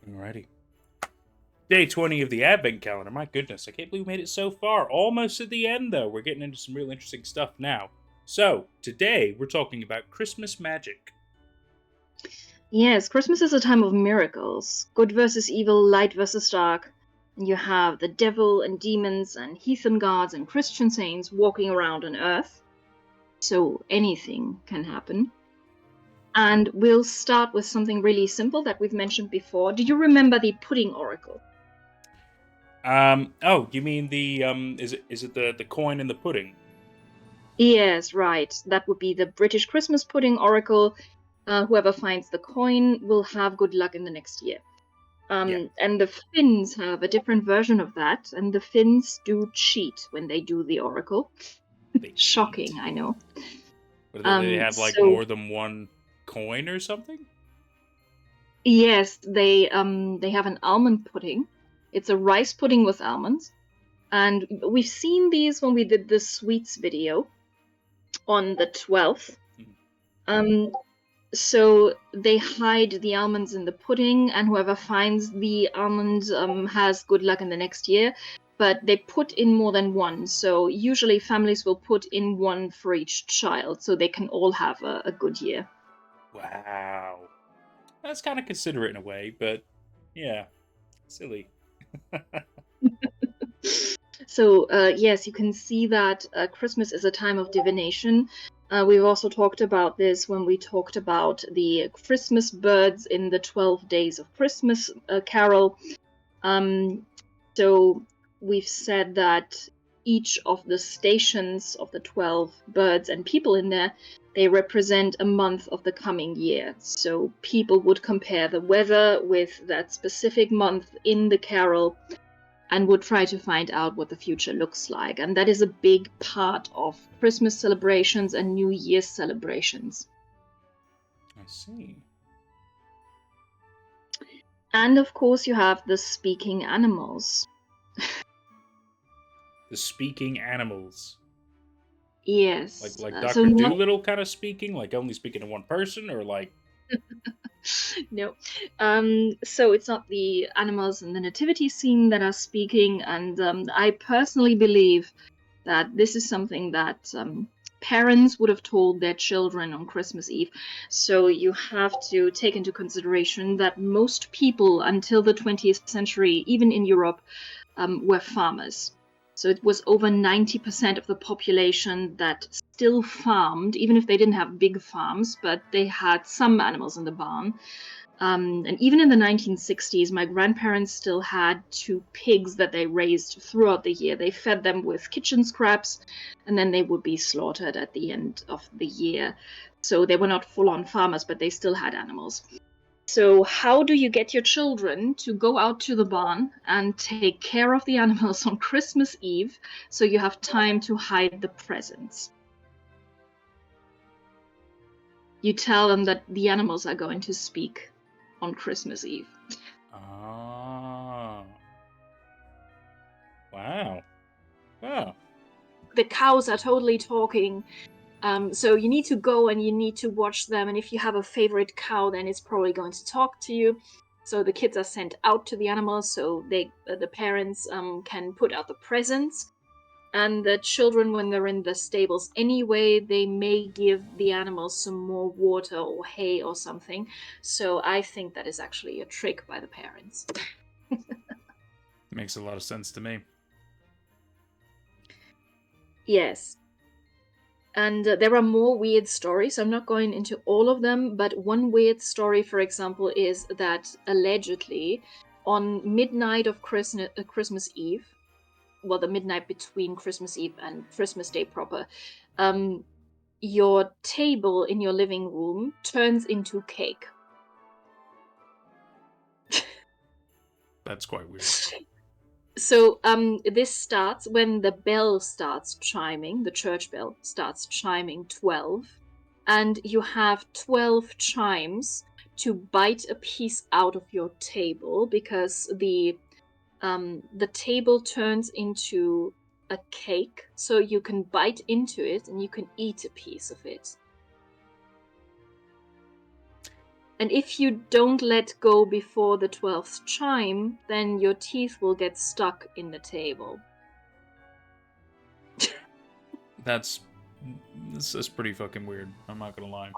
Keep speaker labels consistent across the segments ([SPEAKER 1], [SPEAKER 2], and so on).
[SPEAKER 1] Alrighty. Day 20 of the Advent calendar. My goodness, I can't believe we made it so far. Almost at the end, though. We're getting into some real interesting stuff now. So, today we're talking about Christmas magic.
[SPEAKER 2] Yes, Christmas is a time of miracles. Good versus evil, light versus dark. And you have the devil and demons and heathen gods and Christian saints walking around on Earth. So anything can happen. And we'll start with something really simple that we've mentioned before. Do you remember the pudding oracle?
[SPEAKER 1] Oh, you mean the is it the coin and the pudding?
[SPEAKER 2] Yes, right. That would be the British Christmas pudding oracle. Whoever finds the coin will have good luck in the next year.
[SPEAKER 1] Yeah.
[SPEAKER 2] And the Finns have a different version of that, and the Finns do cheat when they do the oracle.
[SPEAKER 1] They
[SPEAKER 2] Shocking,
[SPEAKER 1] cheat.
[SPEAKER 2] I know.
[SPEAKER 1] Or they have like
[SPEAKER 2] So
[SPEAKER 1] more than one coin or something?
[SPEAKER 2] yes, they have an almond pudding. It's a rice pudding with almonds, and we've seen these when we did the sweets video on the 12th. Um, so they hide the almonds in the pudding, and whoever finds the almonds has good luck in the next year. But they put in more than one, so usually families will put in one for each child, so they can all have a good year.
[SPEAKER 1] Wow. That's kind of considerate in a way, but yeah, silly.
[SPEAKER 2] So yes, you can see that Christmas is a time of divination. We've also talked about this when we talked about the Christmas birds in the 12 Days of Christmas carol. So we've said that each of the stations of the 12 birds and people in there, they represent a month of the coming year. So people would compare the weather with that specific month in the carol and would try to find out what the future looks like. And that is a big part of Christmas celebrations and New Year's celebrations.
[SPEAKER 1] I see.
[SPEAKER 2] And of course, you have the speaking animals.
[SPEAKER 1] The speaking animals.
[SPEAKER 2] Yes.
[SPEAKER 1] Like
[SPEAKER 2] So
[SPEAKER 1] Doctor
[SPEAKER 2] no,
[SPEAKER 1] Doolittle kind of speaking, like only speaking to one person, or like
[SPEAKER 2] no. So it's not the animals in the nativity scene that are speaking, and I personally believe that this is something that parents would have told their children on Christmas Eve. So you have to take into consideration that most people until the 20th century, even in Europe, were farmers. So it was over 90% of the population that still farmed, even if they didn't have big farms, but they had some animals in the barn. And even in the 1960s, my grandparents still had two pigs that they raised throughout the year. They fed them with kitchen scraps, and then they would be slaughtered at the end of the year. So they were not full on farmers, but they still had animals. So, how do you get your children to go out to the barn and take care of the animals on Christmas Eve so you have time to hide the presents? You tell them that the animals are going to speak on Christmas Eve.
[SPEAKER 1] ah, wow, wow.
[SPEAKER 2] The cows are totally talking. So you need to go and you need to watch them. And if you have a favorite cow, then it's probably going to talk to you. So the kids are sent out to the animals, so the parents can put out the presents. And the children, when they're in the stables anyway, they may give the animals some more water or hay or something. So I think that is actually a trick by the parents.
[SPEAKER 1] Makes a lot of sense to me.
[SPEAKER 2] Yes. And there are more weird stories. I'm not going into all of them, but one weird story, for example, is that allegedly on midnight of Christmas Eve, well, the midnight between Christmas Eve and Christmas Day proper, um, your table in your living room turns into cake.
[SPEAKER 1] That's quite weird.
[SPEAKER 2] So this starts when the bell starts chiming, the church bell starts chiming 12, and you have 12 chimes to bite a piece out of your table because the table turns into a cake, so you can bite into it and you can eat a piece of it. And if you don't let go before the 12th chime, then your teeth will get stuck in the table.
[SPEAKER 1] That's this is pretty fucking weird. I'm not gonna lie.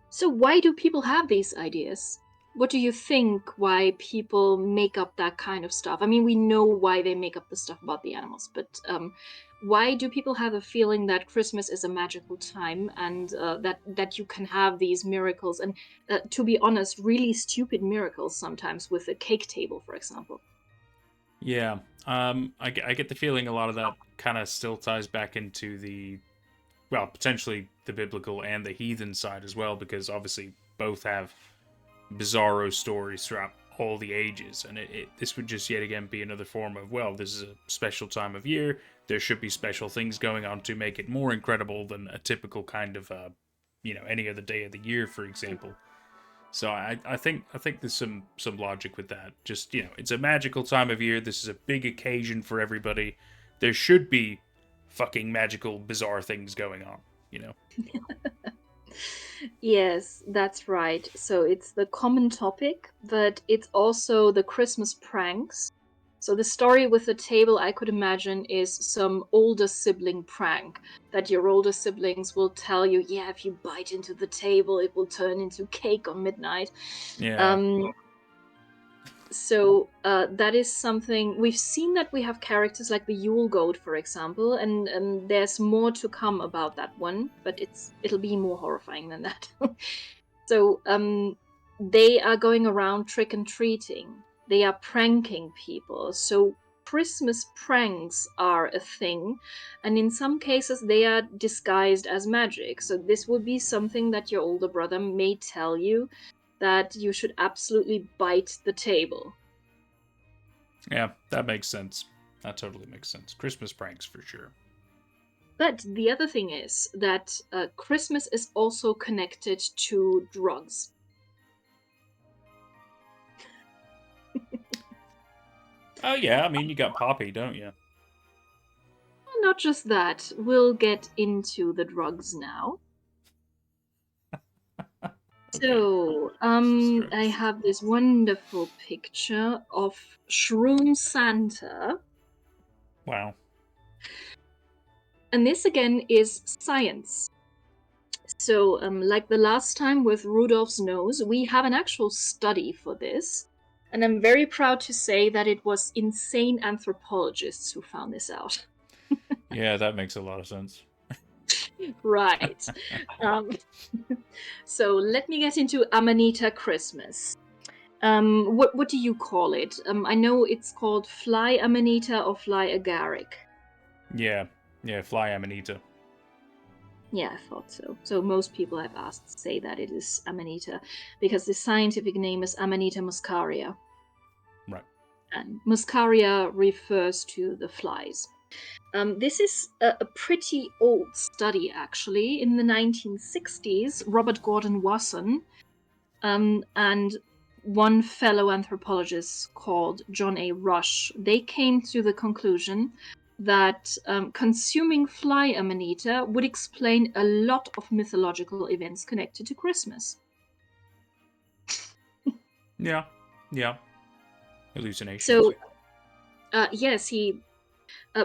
[SPEAKER 2] So why do people have these ideas? What do you think why people make up that kind of stuff? I mean, we know why they make up the stuff about the animals, but why do people have a feeling that Christmas is a magical time and that you can have these miracles and, to be honest, really stupid miracles sometimes with a cake table, for example?
[SPEAKER 1] Yeah. I get the feeling a lot of that kind of still ties back into the, well, potentially the biblical and the heathen side as well, because obviously both have bizarro stories throughout all the ages, and this would just yet again be another form of, well, this is a special time of year. There should be special things going on to make it more incredible than a typical kind of, any other day of the year, for example. So I think there's some logic with that. Just it's a magical time of year. This is a big occasion for everybody. There should be fucking magical, bizarre things going on.
[SPEAKER 2] Yes, that's right. So it's the common topic, but it's also the Christmas pranks. So the story with the table, I could imagine, is some older sibling prank that your older siblings will tell you, yeah, if you bite into the table, it will turn into cake on midnight.
[SPEAKER 1] Yeah.
[SPEAKER 2] So that is something we've seen, that we have characters like the Yule Goat, for example, and there's more to come about that one, but it'll be more horrifying than that. So they are going around trick and treating. They are pranking people. So Christmas pranks are a thing, and in some cases they are disguised as magic. So this would be something that your older brother may tell you, that you should absolutely bite the table.
[SPEAKER 1] Yeah, that makes sense. That totally makes sense. Christmas pranks for sure.
[SPEAKER 2] But the other thing is that Christmas is also connected to drugs.
[SPEAKER 1] Oh yeah, I mean you got Poppy, don't you?
[SPEAKER 2] Not just that, we'll get into the drugs now.
[SPEAKER 1] Okay.
[SPEAKER 2] So,
[SPEAKER 1] Jesus
[SPEAKER 2] I
[SPEAKER 1] Christ.
[SPEAKER 2] have this wonderful picture of Shroom Santa.
[SPEAKER 1] Wow.
[SPEAKER 2] And this again is science. So, like the last time with Rudolph's nose, we have an actual study for this. And I'm very proud to say that it was insane anthropologists who found this out.
[SPEAKER 1] Yeah, that makes a lot of sense.
[SPEAKER 2] Right. Um, so let me get into Amanita Christmas. What do you call it? I know it's called fly Amanita or fly agaric.
[SPEAKER 1] Yeah. Yeah, fly Amanita.
[SPEAKER 2] Yeah, I thought so. So most people I've asked say that it is Amanita because the scientific name is Amanita muscaria.
[SPEAKER 1] Right.
[SPEAKER 2] And muscaria refers to the flies. This is a pretty old study, actually. In the 1960s, Robert Gordon Wasson and one fellow anthropologist called John A. Rush, they came to the conclusion that consuming fly amanita would explain a lot of mythological events connected to Christmas.
[SPEAKER 1] Yeah. Yeah. Hallucinations.
[SPEAKER 2] So, yes,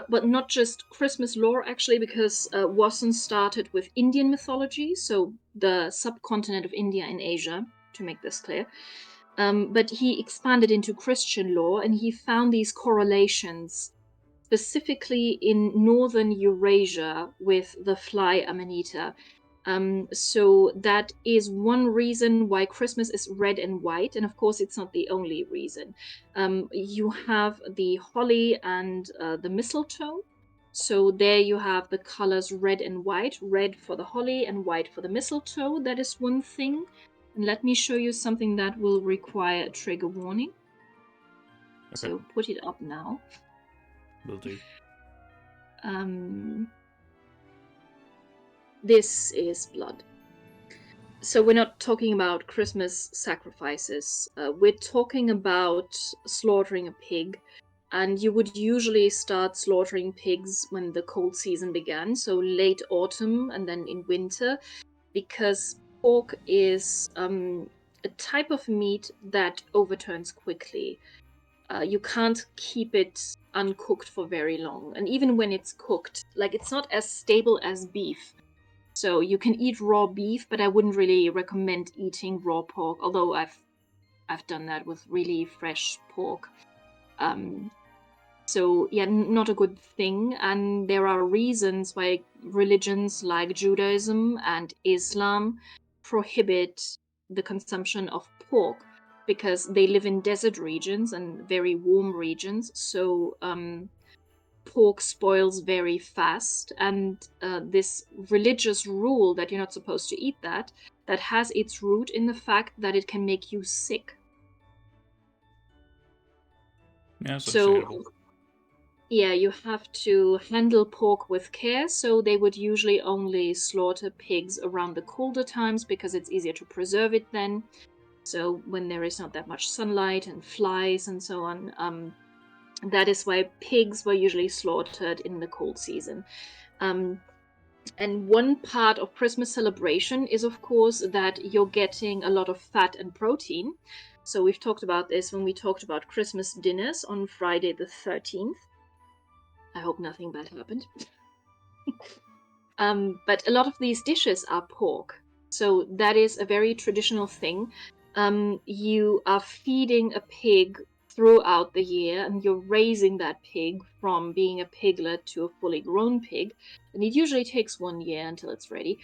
[SPEAKER 2] but not just Christmas lore, actually, because Wasson started with Indian mythology, so the subcontinent of India and Asia, to make this clear. But he expanded into Christian lore, and he found these correlations specifically in northern Eurasia with the fly amanita. So that is one reason why Christmas is red and white, and of course, it's not the only reason. You have the holly and the mistletoe. So there you have the colors red and white, red for the holly and white for the mistletoe. That is one thing. And let me show you something that will require a trigger warning.
[SPEAKER 1] Okay.
[SPEAKER 2] So put it up now.
[SPEAKER 1] Will do.
[SPEAKER 2] This is blood. So we're not talking about Christmas sacrifices. We're talking about slaughtering a pig. And you would usually start slaughtering pigs when the cold season began, so late autumn and then in winter, because pork is a type of meat that overturns quickly. You can't keep it uncooked for very long. And even when it's cooked, like it's not as stable as beef. So you can eat raw beef, but I wouldn't really recommend eating raw pork, although I've done that with really fresh pork. So yeah, not a good thing. And there are reasons why religions like Judaism and Islam prohibit the consumption of pork because they live in desert regions and very warm regions. So pork spoils very fast, and this religious rule that you're not supposed to eat that has its root in the fact that it can make you sick.
[SPEAKER 1] Yeah, that's
[SPEAKER 2] So
[SPEAKER 1] understandable.
[SPEAKER 2] yeah, you have to handle pork with care, so they would usually only slaughter pigs around the colder times because it's easier to preserve it then. So when there is not that much sunlight and flies and so on, that is why pigs were usually slaughtered in the cold season. Um, and one part of Christmas celebration is, of course, that you're getting a lot of fat and protein. So we've talked about this when we talked about Christmas dinners on Friday the 13th. I hope nothing bad happened. But a lot of these dishes are pork. So that is a very traditional thing. You are feeding a pig throughout the year and you're raising that pig from being a piglet to a fully grown pig. And it usually takes 1 year until it's ready.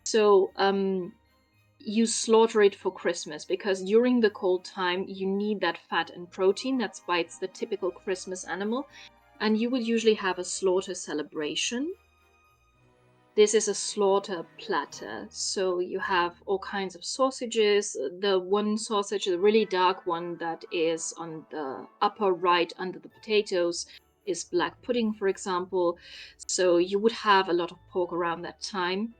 [SPEAKER 2] So you slaughter it for Christmas because during the cold time you need that fat and protein. That's why it's the typical Christmas animal. And you will usually have a slaughter celebration. This is a slaughter platter. So you have all kinds of sausages. The one sausage, the really dark one that is on the upper right under the potatoes, is black pudding, for example. So you would have a lot of pork around that time.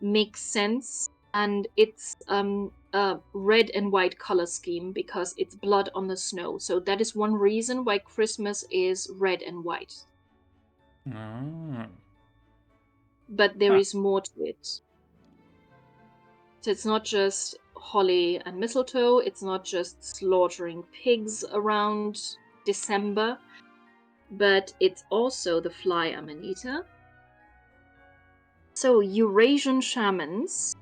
[SPEAKER 2] Makes sense. And it's a red and white color scheme because it's blood on the snow. So that is one reason why Christmas is red and white.
[SPEAKER 1] Oh.
[SPEAKER 2] But there
[SPEAKER 1] Huh.
[SPEAKER 2] is more to it. So it's not just holly and mistletoe, it's not just slaughtering pigs around December, but it's also the fly amanita. So Eurasian shamans,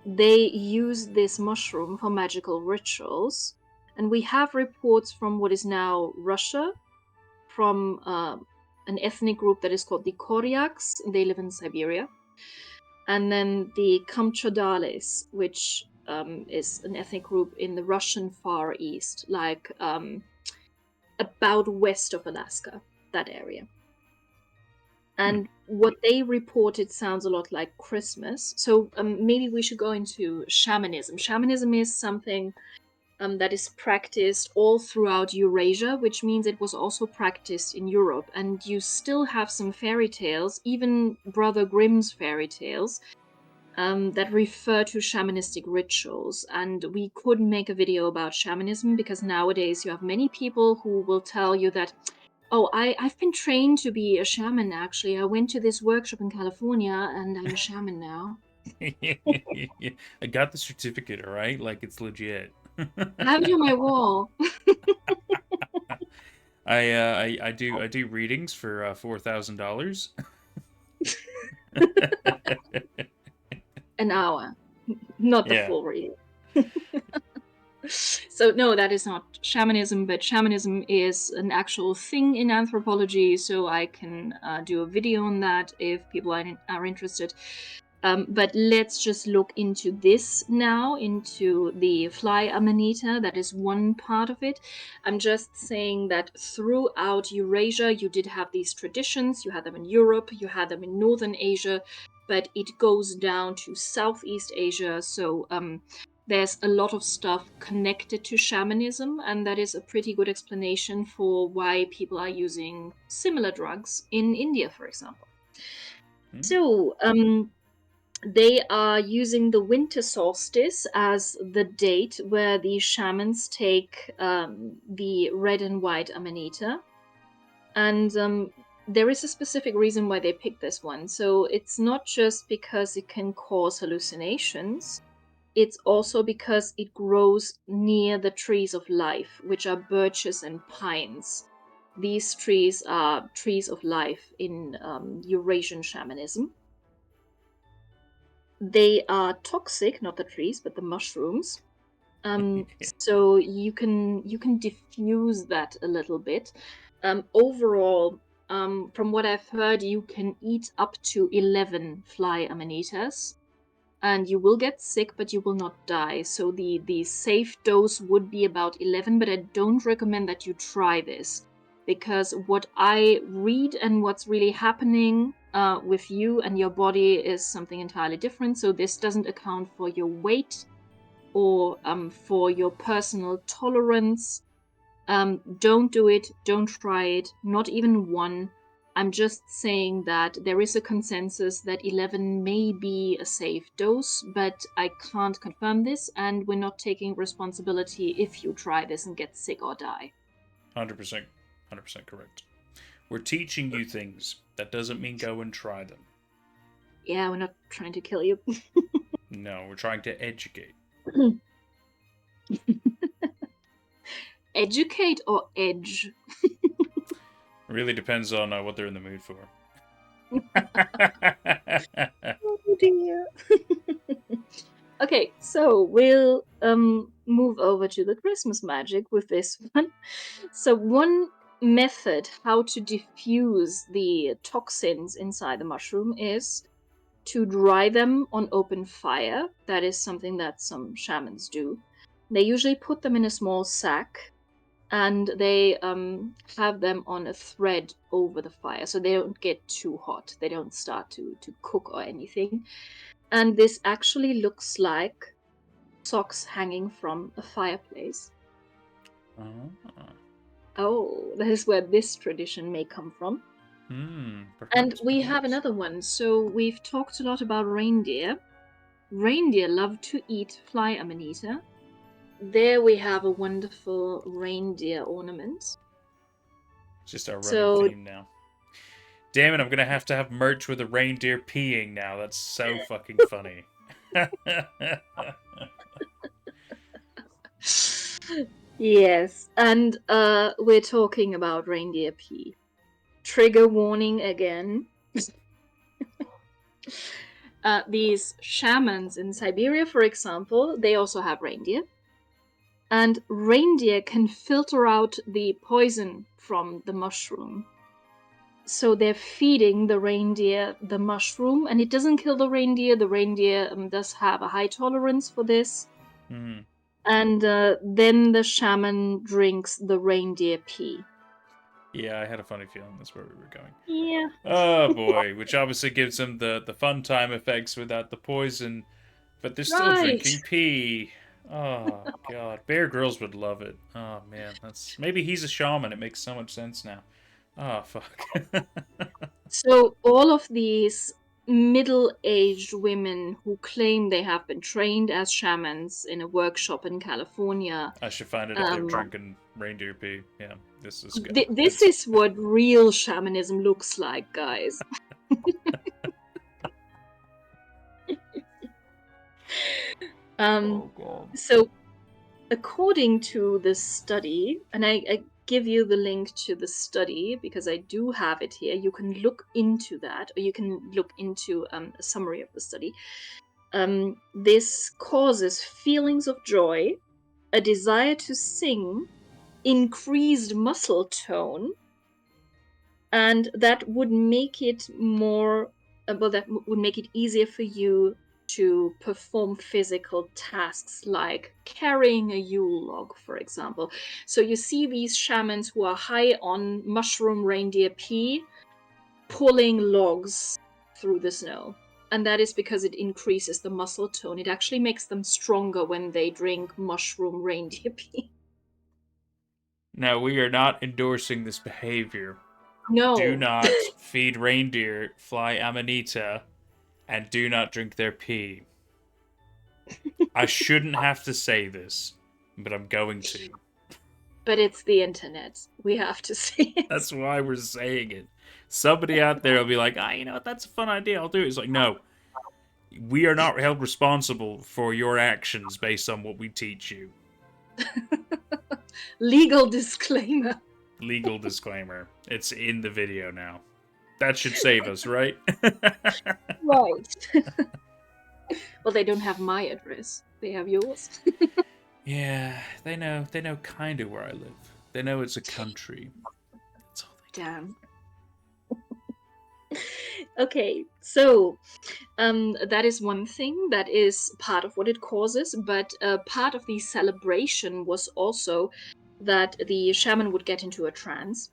[SPEAKER 2] they use this mushroom for magical rituals. And we have reports from what is now Russia, from an ethnic group that is called the Koryaks. They live in Siberia. And then the Kamchadales, which is an ethnic group in the Russian Far East, like about west of Alaska, that area. And what they reported sounds a lot like Christmas. So maybe we should go into shamanism. Shamanism is something that is practiced all throughout Eurasia, which means it was also practiced in Europe. And you still have some fairy tales, even Brother Grimm's fairy tales, that refer to shamanistic rituals. And we could make a video about shamanism because nowadays you have many people who will tell you that, oh, I've been trained to be a shaman actually. I went to this workshop in California and I'm a shaman now.
[SPEAKER 1] I got the certificate, all right? Like it's legit.
[SPEAKER 2] I have it on my wall.
[SPEAKER 1] I do readings for $4,000.
[SPEAKER 2] An hour, not the
[SPEAKER 1] Yeah.
[SPEAKER 2] full reading. So no, that is not shamanism, but shamanism is an actual thing in anthropology, so I can do a video on that if people are interested. But let's just look into this now, into the fly amanita. That is one part of it. I'm just saying that throughout Eurasia, you did have these traditions. You had them in Europe, you had them in Northern Asia, but it goes down to Southeast Asia. So there's a lot of stuff connected to shamanism, and that is a pretty good explanation for why people are using similar drugs in India, for example.
[SPEAKER 1] Hmm.
[SPEAKER 2] So, they are using the winter solstice as the date where the shamans take the red and white amanita. And there is a specific reason why they picked this one. So it's not just because it can cause hallucinations. it's also because it grows near the trees of life, which are birches and pines. These trees are trees of life in Eurasian shamanism. They are toxic, not the trees, but the mushrooms. So you can diffuse that a little bit. Overall, from what I've heard, you can eat up to 11 fly amanitas, and you will get sick, but you will not die. So the safe dose would be about 11, but I don't recommend that you try this, because what I read and what's really happening with you and your body is something entirely different. So this doesn't account for your weight or for your personal tolerance. Don't do it. Don't try it. Not even one. I'm just saying that there is a consensus that 11 may be a safe dose, but I can't confirm this, and we're not taking responsibility if you try this and get sick or die.
[SPEAKER 1] 100%, 100% correct. We're teaching you things. That doesn't mean go and try them.
[SPEAKER 2] Yeah, we're not trying to kill you.
[SPEAKER 1] No, we're trying to educate.
[SPEAKER 2] Educate or edge?
[SPEAKER 1] It really depends on what they're in the mood for.
[SPEAKER 2] Oh dear. Okay, so we'll move over to the Christmas magic with this one. So one method how to diffuse the toxins inside the mushroom is to dry them on open fire. That is something that some shamans do. They usually put them in a small sack, and they have them on a thread over the fire, so they don't get too hot. They don't start to cook or anything. And this actually looks like socks hanging from a fireplace. Oh, that is where this tradition may come from. And we have another one. So we've talked a lot about reindeer. Reindeer love to eat fly amanita. There we have a wonderful reindeer ornament.
[SPEAKER 1] Just our running theme now. Damn it, I'm gonna have to have merch with a reindeer peeing now. That's so fucking funny.
[SPEAKER 2] Yes, and we're talking about reindeer pee. Trigger warning again. These shamans in Siberia, for example, they also have reindeer. And reindeer can filter out the poison from the mushroom. So they're feeding the reindeer the mushroom, and it doesn't kill the reindeer. The reindeer does have a high tolerance for this.
[SPEAKER 1] Mm.
[SPEAKER 2] And then the shaman drinks the reindeer pee.
[SPEAKER 1] Yeah, I had a funny feeling that's where we were going.
[SPEAKER 2] Yeah.
[SPEAKER 1] Oh boy, which obviously gives them the fun time effects without the poison, but they're still drinking pee. Oh god, Bear Grylls would love it. Oh man, maybe he's a shaman. It makes so much sense now. Oh fuck.
[SPEAKER 2] So all of these middle-aged women who claim they have been trained as shamans in a workshop in California.
[SPEAKER 1] I should find it if they're drinking reindeer pee. Yeah, this is good.
[SPEAKER 2] This is what real shamanism looks like, guys.
[SPEAKER 1] Oh god.
[SPEAKER 2] So according to this study, and I give you the link to the study because I do have it here. You can look into that, or you can look into a summary of the study. This causes feelings of joy, a desire to sing, increased muscle tone, and that would make it more. That would make it easier for you to perform physical tasks like carrying a Yule log, for example. So you see these shamans who are high on mushroom reindeer pee pulling logs through the snow. And that is because it increases the muscle tone. It actually makes them stronger when they drink mushroom reindeer pee.
[SPEAKER 1] Now, we are not endorsing this behavior.
[SPEAKER 2] No.
[SPEAKER 1] Do not feed reindeer fly amanita, and do not drink their pee. I shouldn't have to say this, but I'm going to.
[SPEAKER 2] But it's the internet. We have to say it.
[SPEAKER 1] That's why we're saying it. Somebody out there will be like, you know what, that's a fun idea, I'll do it. It's like, no. we are not held responsible for your actions based on what we teach you.
[SPEAKER 2] Legal disclaimer.
[SPEAKER 1] Legal disclaimer. It's in the video now. That should save us, right?
[SPEAKER 2] Right. Well, they don't have my address. They have yours.
[SPEAKER 1] Yeah, they know kind of where I live. They know it's a country. That's all they
[SPEAKER 2] Damn. Okay, so that is one thing that is part of what it causes, but part of the celebration was also that the shaman would get into a trance,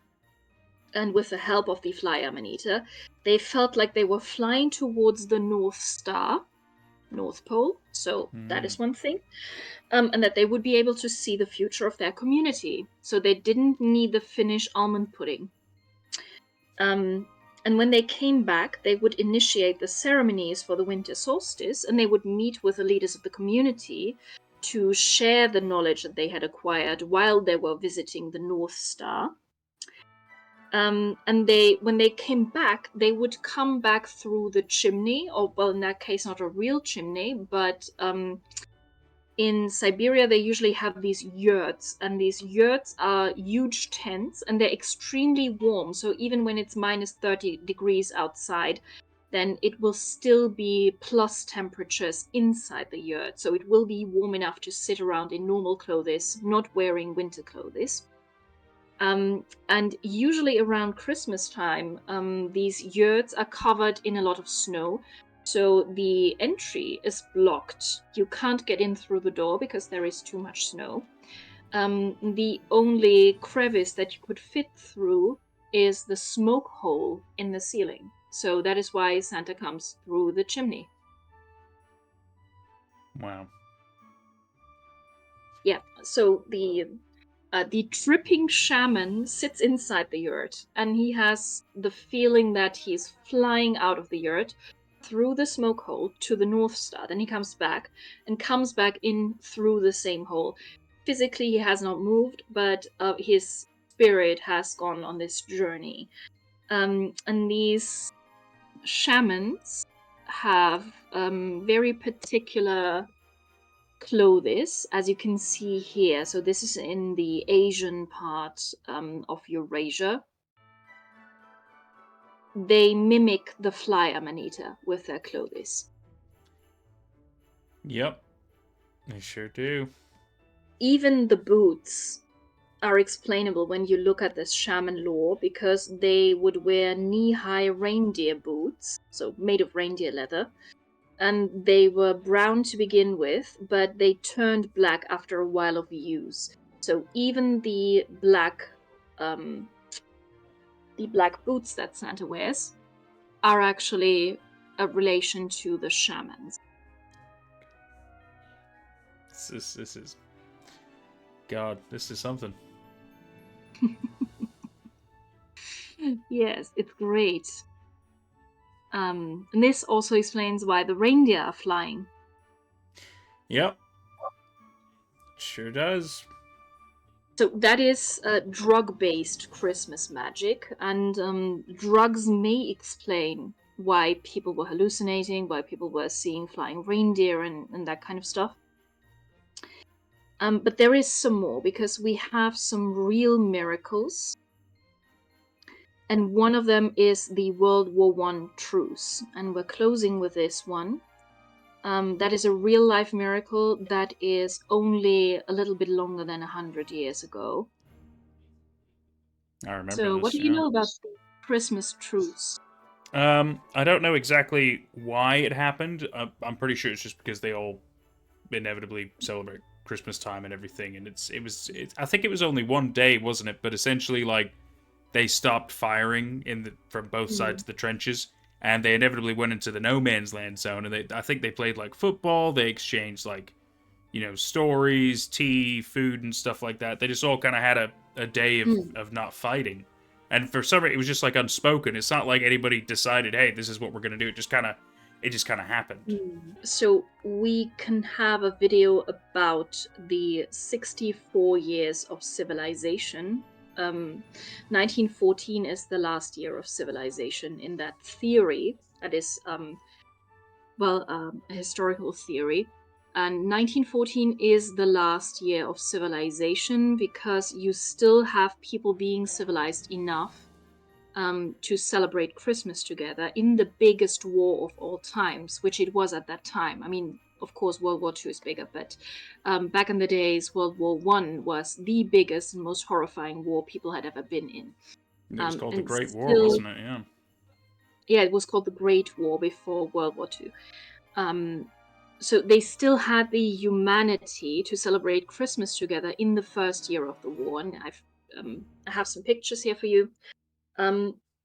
[SPEAKER 2] and with the help of the fly amanita, they felt like they were flying towards the North Star, North Pole. So that is one thing. And that they would be able to see the future of their community. So they didn't need the Finnish almond pudding. And when they came back, they would initiate the ceremonies for the winter solstice, and they would meet with the leaders of the community to share the knowledge that they had acquired while they were visiting the North Star. And when they came back, they would come back through the chimney, or well, in that case, not a real chimney, but in Siberia, they usually have these yurts, and these yurts are huge tents, and they're extremely warm. So even when it's minus 30 degrees outside, then it will still be plus temperatures inside the yurt. So it will be warm enough to sit around in normal clothes, not wearing winter clothes. And usually around Christmas time, these yurts are covered in a lot of snow. So the entry is blocked. You can't get in through the door because there is too much snow. The only crevice that you could fit through is the smoke hole in the ceiling. So that is why Santa comes through the chimney.
[SPEAKER 1] Wow.
[SPEAKER 2] Yeah, so the dripping shaman sits inside the yurt, and he has the feeling that he's flying out of the yurt through the smoke hole to the North Star. Then he comes back in through the same hole. Physically, he has not moved, but his spirit has gone on this journey. And these shamans have very particular clothes, as you can see here. So this is in the Asian part of Eurasia. They mimic the fly amanita with their clothes.
[SPEAKER 1] Yep, they sure do.
[SPEAKER 2] Even the boots are explainable when you look at this shaman lore, because they would wear knee-high reindeer boots, so made of reindeer leather, and they were brown to begin with, but they turned black after a while of use. So even the black boots that Santa wears are actually a relation to the shamans.
[SPEAKER 1] This is God. This is something.
[SPEAKER 2] Yes, it's great. And this also explains why the reindeer are flying.
[SPEAKER 1] Yep. Sure does.
[SPEAKER 2] So that is drug-based Christmas magic, and drugs may explain why people were hallucinating, why people were seeing flying reindeer and that kind of stuff. But there is some more, because we have some real miracles. And one of them is the World War I truce. And we're closing with this one. That is a real-life miracle that is only a little bit longer than 100 years ago.
[SPEAKER 1] I remember
[SPEAKER 2] So
[SPEAKER 1] this.
[SPEAKER 2] what do you know about the Christmas truce?
[SPEAKER 1] I don't know exactly why it happened. I'm pretty sure it's just because they all inevitably celebrate Christmas time and everything, and I think it was only one day, wasn't it? But essentially, like, they stopped firing from both sides of the trenches, and they inevitably went into the no man's land zone. And I think they played like football. They exchanged like, stories, tea, food, and stuff like that. They just all kind of had a day of not fighting. And for some reason, it was just like unspoken. It's not like anybody decided, hey, this is what we're gonna do. It just kind of happened.
[SPEAKER 2] So we can have a video about the 64 years of civilization. 1914 is the last year of civilization in that theory. That is a historical theory. And 1914 is the last year of civilization because you still have people being civilized enough to celebrate Christmas together in the biggest war of all times, which it was at that time. I mean, of course, World War II is bigger, but back in the days, World War One was the biggest and most horrifying war people had ever been in.
[SPEAKER 1] It was called the
[SPEAKER 2] And
[SPEAKER 1] Great War,
[SPEAKER 2] still,
[SPEAKER 1] wasn't it? Yeah.
[SPEAKER 2] yeah, it was called the Great War before World War II. So they still had the humanity to celebrate Christmas together in the first year of the war. And I have some pictures here for you.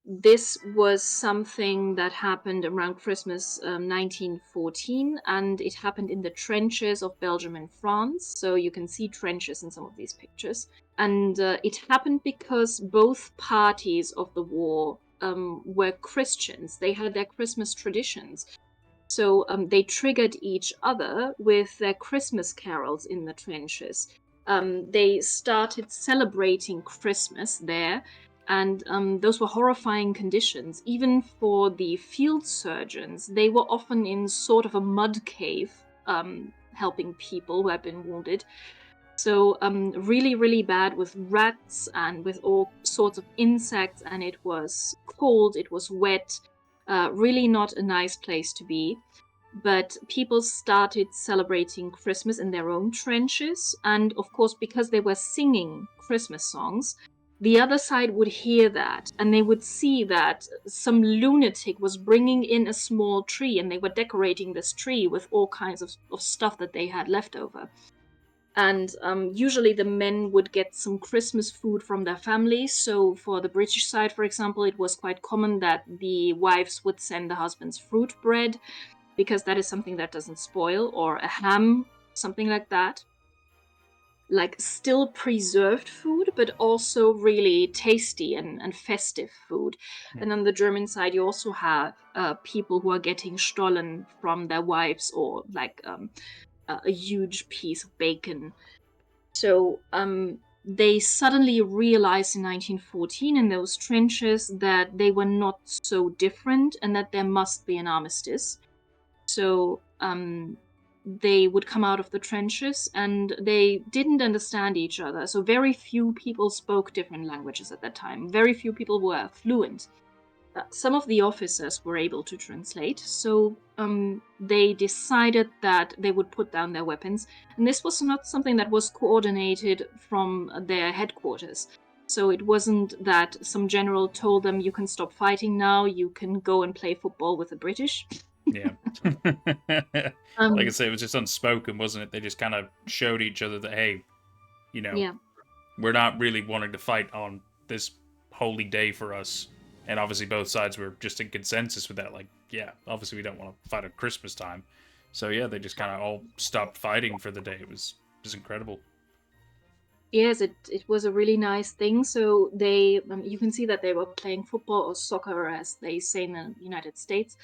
[SPEAKER 2] This was something that happened around Christmas 1914, and it happened in the trenches of Belgium and France. So you can see trenches in some of these pictures. And it happened because both parties of the war were Christians. They had their Christmas traditions. So they triggered each other with their Christmas carols in the trenches. They started celebrating Christmas there, and those were horrifying conditions. Even for the field surgeons, they were often in sort of a mud cave, helping people who had been wounded. So really, really bad with rats and with all sorts of insects, and it was cold, it was wet, really not a nice place to be. But people started celebrating Christmas in their own trenches, and of course, because they were singing Christmas songs, the other side would hear that, and they would see that some lunatic was bringing in a small tree, and they were decorating this tree with all kinds of stuff that they had left over. And usually the men would get some Christmas food from their families. So for the British side, for example, it was quite common that the wives would send the husbands fruit bread because that is something that doesn't spoil, or a ham, something like that. Like still preserved food, but also really tasty and festive food.
[SPEAKER 1] Hmm.
[SPEAKER 2] And on the German side, you also have people who are getting Stollen from their wives, or like a huge piece of bacon. So they suddenly realized in 1914 in those trenches that they were not so different and that there must be an armistice. So they would come out of the trenches and they didn't understand each other. So very few people spoke different languages at that time. Very few people were fluent. Some of the officers were able to translate, so they decided that they would put down their weapons. And this was not something that was coordinated from their headquarters. So it wasn't that some general told them, you can stop fighting now, you can go and play football with the British.
[SPEAKER 1] Yeah. Like I
[SPEAKER 2] Um,
[SPEAKER 1] say, it was just unspoken, wasn't it? They just kind of showed each other that, hey, you know,
[SPEAKER 2] yeah.
[SPEAKER 1] we're not really wanting to fight on this holy day for us. And obviously, both sides were just in consensus with that. Like, yeah, obviously, we don't want to fight at Christmas time. So, yeah, they just kind of all stopped fighting for the day. It was just incredible.
[SPEAKER 2] Yes, it was a really nice thing. So they, you can see that they were playing football or soccer, as they say in the United States.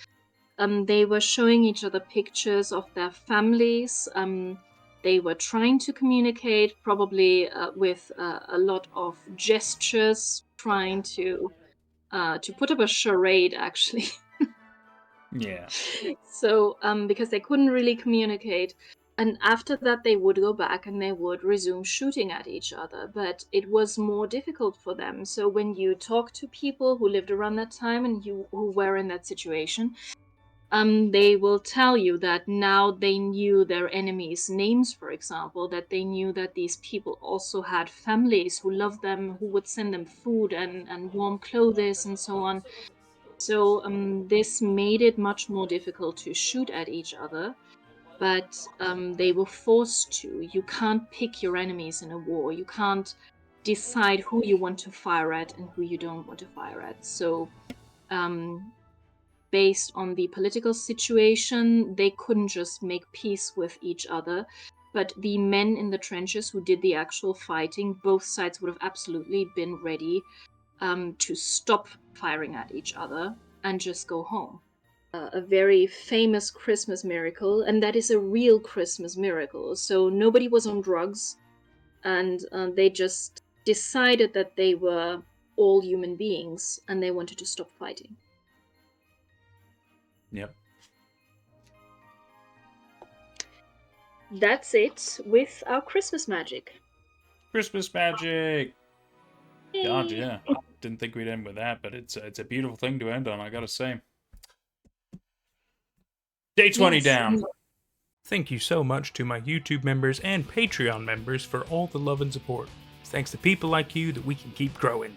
[SPEAKER 2] They were showing each other pictures of their families. They were trying to communicate, probably with a lot of gestures, trying to put up a charade, actually.
[SPEAKER 1] Yeah.
[SPEAKER 2] So, because they couldn't really communicate. And after that, they would go back and they would resume shooting at each other. But it was more difficult for them. So, when you talk to people who lived around that time and who were in that situation, they will tell you that now they knew their enemies' names, for example, that they knew that these people also had families who loved them, who would send them food and warm clothes and so on. So this made it much more difficult to shoot at each other, but they were forced to. You can't pick your enemies in a war. You can't decide who you want to fire at and who you don't want to fire at. So um, based on the political situation, they couldn't just make peace with each other. But the men in the trenches who did the actual fighting, both sides would have absolutely been ready to stop firing at each other and just go home. A very famous Christmas miracle, and that is a real Christmas miracle. So nobody was on drugs, and they just decided that they were all human beings and they wanted to stop fighting.
[SPEAKER 1] Yep.
[SPEAKER 3] that's it with our Christmas magic.
[SPEAKER 1] Christmas magic. God,
[SPEAKER 2] Yay.
[SPEAKER 1] yeah. Didn't think we'd end with that, but it's a beautiful thing to end on, I gotta say. Day 20
[SPEAKER 2] Yes.
[SPEAKER 1] down. Thank you so much to my YouTube members and Patreon members for all the love and support. It's thanks to people like you that we can keep growing.